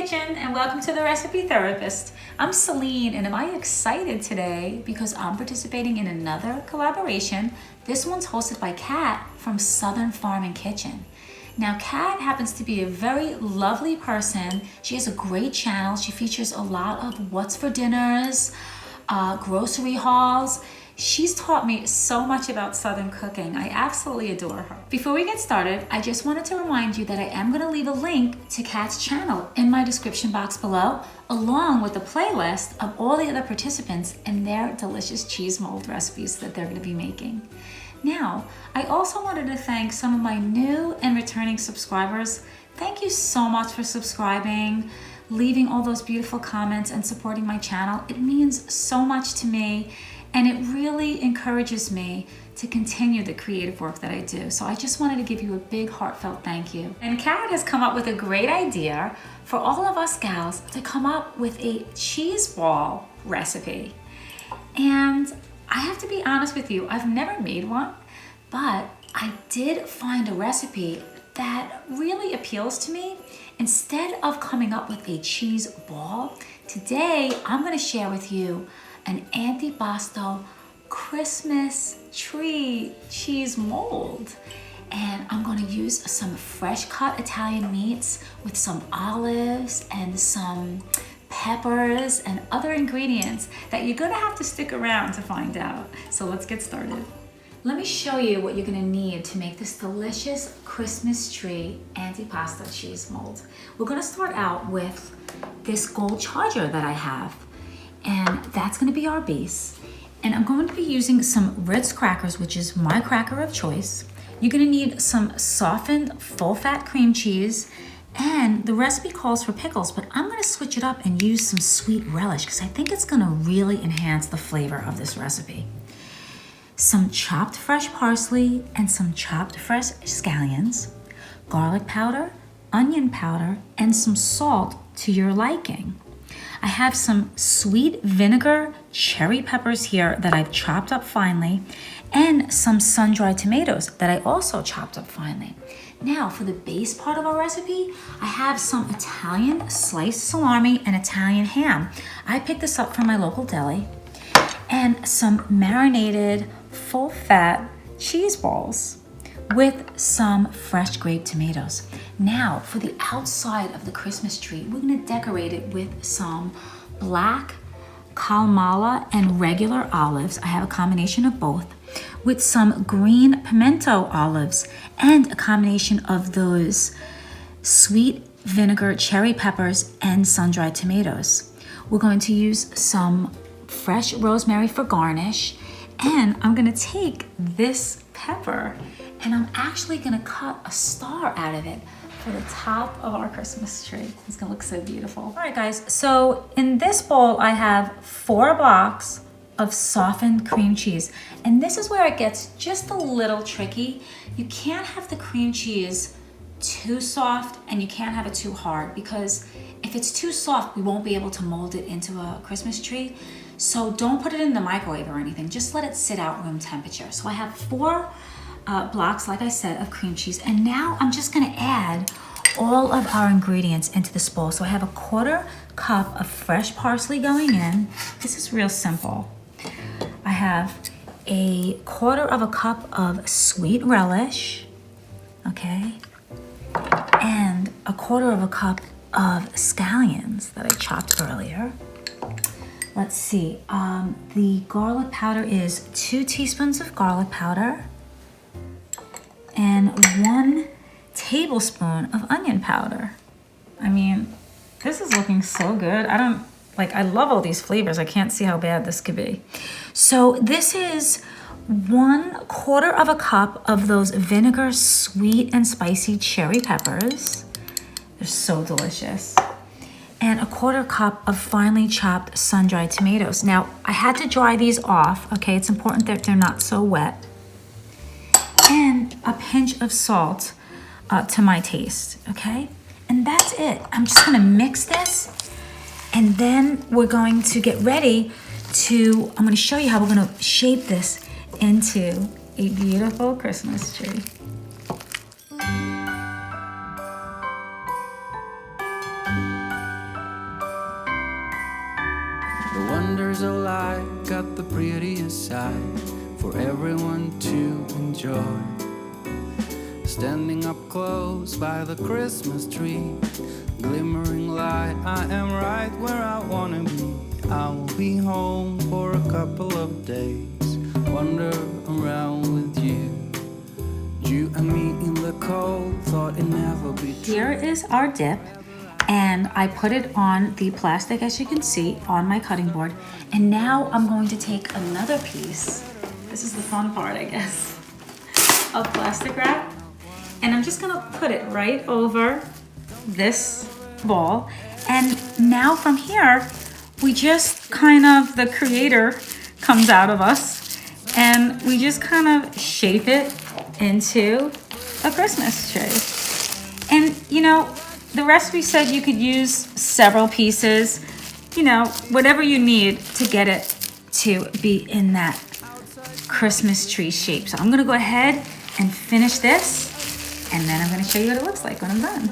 kitchen and welcome to the Recipe Therapist. I'm Celine and am I excited today because I'm participating in another collaboration. This one's hosted by Kat from Southern Farm and Kitchen. Now Kat happens to be a very lovely person. She has a great channel. She features a lot of what's for dinners, grocery hauls. She's taught me so much about Southern cooking. I absolutely adore her. Before we get started, I just wanted to remind you that I am going to leave a link to Kat's channel in my description box below, along with a playlist of all the other participants and their delicious cheese mold recipes that they're going to be making. Now, I also wanted to thank some of my new and returning subscribers. Thank you so much for subscribing, leaving all those beautiful comments and supporting my channel. It means so much to me. And it really encourages me to continue the creative work that I do. So I just wanted to give you a big heartfelt thank you. And Kat has come up with a great idea for all of us gals to come up with a cheese ball recipe. And I have to be honest with you, I've never made one, but I did find a recipe that really appeals to me. Instead of coming up with a cheese ball, today I'm going to share with you an antipasto Christmas tree cheese mold. And I'm going to use some fresh cut Italian meats with some olives and some peppers and other ingredients that you're going to have to stick around to find out. So let's get started. Let me show you what you're going to need to make this delicious Christmas tree antipasto cheese mold. We're going to start out with this gold charger that I have. And that's going to be our base. And I'm going to be using some Ritz crackers, which is my cracker of choice. You're going to need some softened full-fat cream cheese, and the recipe calls for pickles, but I'm going to switch it up and use some sweet relish because I think it's going to really enhance the flavor of this recipe. Some chopped fresh parsley and some chopped fresh scallions, garlic powder, onion powder, and some salt to your liking. I have some sweet vinegar cherry peppers here that I've chopped up finely, and some sun-dried tomatoes that I also chopped up finely. Now for the base part of our recipe, I have some Italian sliced salami and Italian ham. I picked this up from my local deli, and some marinated full-fat cheese balls with some fresh grape tomatoes. Now for the outside of the Christmas tree, we're gonna decorate it with some black kalamata and regular olives. I have a combination of both, with some green pimento olives and a combination of those sweet vinegar cherry peppers and sun-dried tomatoes. We're going to use some fresh rosemary for garnish, and I'm gonna take this pepper and I'm actually gonna cut a star out of it for the top of our Christmas tree. It's gonna look so beautiful. All right guys, so in this bowl I have 4 blocks of softened cream cheese. And this is where it gets just a little tricky. You can't have the cream cheese too soft and you can't have it too hard, because if it's too soft, we won't be able to mold it into a Christmas tree. So don't put it in the microwave or anything. Just let it sit out room temperature. So I have 4 blocks, like I said, of cream cheese. And now I'm just gonna add all of our ingredients into this bowl. So I have a 1/4 cup of fresh parsley going in. This is real simple. I have a 1/4 cup of sweet relish, okay? And a 1/4 cup of scallions that I chopped earlier. Let's see, the garlic powder is 2 teaspoons of garlic powder and 1 tablespoon of onion powder. I mean, this is looking so good. I love all these flavors. I can't see how bad this could be. So this is 1/4 cup of those vinegar sweet and spicy cherry peppers. They're so delicious. And a 1/4 cup of finely chopped sun-dried tomatoes. Now, I had to dry these off, okay? It's important that they're not so wet. And a pinch of salt to my taste, okay? And that's it. I'm just gonna mix this, and then we're going to get ready I'm gonna show you how we're gonna shape this into a beautiful Christmas tree. joy. Standing up close by the Christmas tree, glimmering light, I am right where I wanna be. I will be home for a couple of days, wander around with you. You and me in the cold, thought it'd never be true. Here is our dip, and I put it on the plastic, as you can see, on my cutting board. And now I'm going to take another piece. This is the fun part, I guess, of plastic wrap. And I'm just gonna put it right over this ball. And now from here, we just kind of, the creator comes out of us, and we just kind of shape it into a Christmas tree. And you know, the recipe said you could use several pieces, you know, whatever you need to get it to be in that Christmas tree shape. So I'm gonna go ahead and finish this, and then I'm gonna show you what it looks like when I'm done.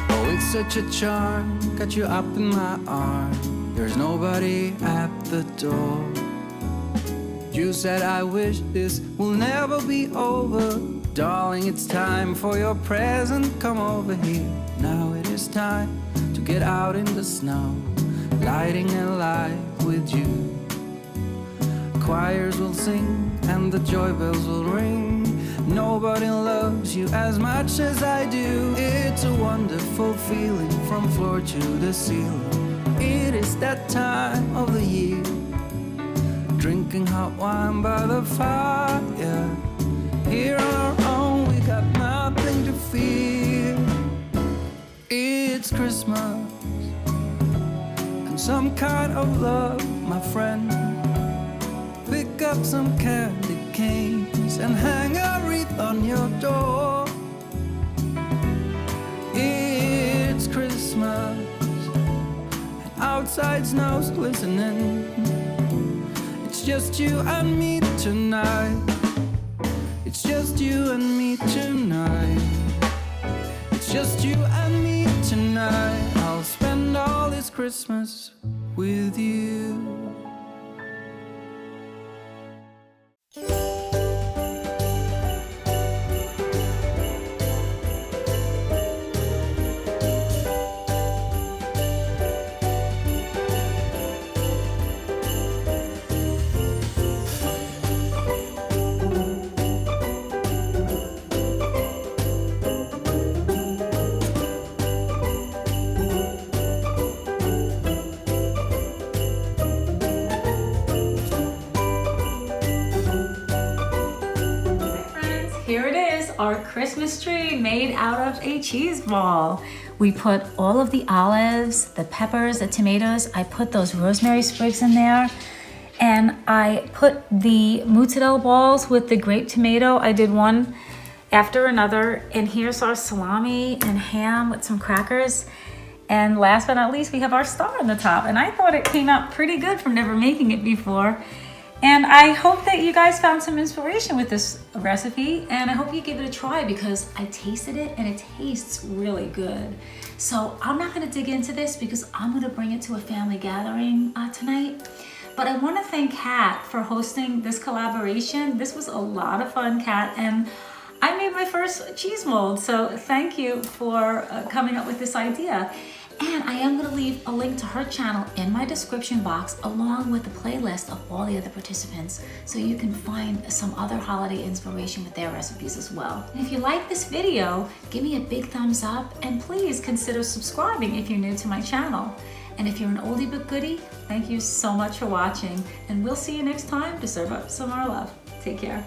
Oh, it's such a charm, got you up in my arm. There's nobody at the door. You said I wish this will never be over. Darling, it's time for your present, come over here. Now it is time to get out in the snow, lighting a light with you. Choirs will sing and the joy bells will ring. Nobody loves you as much as I do. It's a wonderful feeling from floor to the ceiling. It is that time of the year, drinking hot wine by the fire. Here on our own, we got nothing to fear. It's Christmas and some kind of love, my friend. Pick up some candy canes and hang a wreath on your door. It's Christmas and outside snow's glistening. It's just you and me tonight. It's just you and me tonight. It's just you and me tonight. I'll spend all this Christmas with you. Here it is, our Christmas tree made out of a cheese ball. We put all of the olives, the peppers, the tomatoes. I put those rosemary sprigs in there. And I put the mozzarella balls with the grape tomato. I did one after another. And here's our salami and ham with some crackers. And last but not least, we have our star on the top. And I thought it came out pretty good from never making it before. And I hope that you guys found some inspiration with this recipe, and I hope you give it a try because I tasted it and it tastes really good. So I'm not gonna dig into this because I'm gonna bring it to a family gathering tonight. But I wanna thank Kat for hosting this collaboration. This was a lot of fun, Kat, and I made my first cheese mold. So thank you for coming up with this idea. And I am gonna leave a link to her channel in my description box along with the playlist of all the other participants so you can find some other holiday inspiration with their recipes as well. And if you like this video, give me a big thumbs up and please consider subscribing if you're new to my channel. And if you're an oldie but goodie, thank you so much for watching and we'll see you next time to serve up some more love. Take care.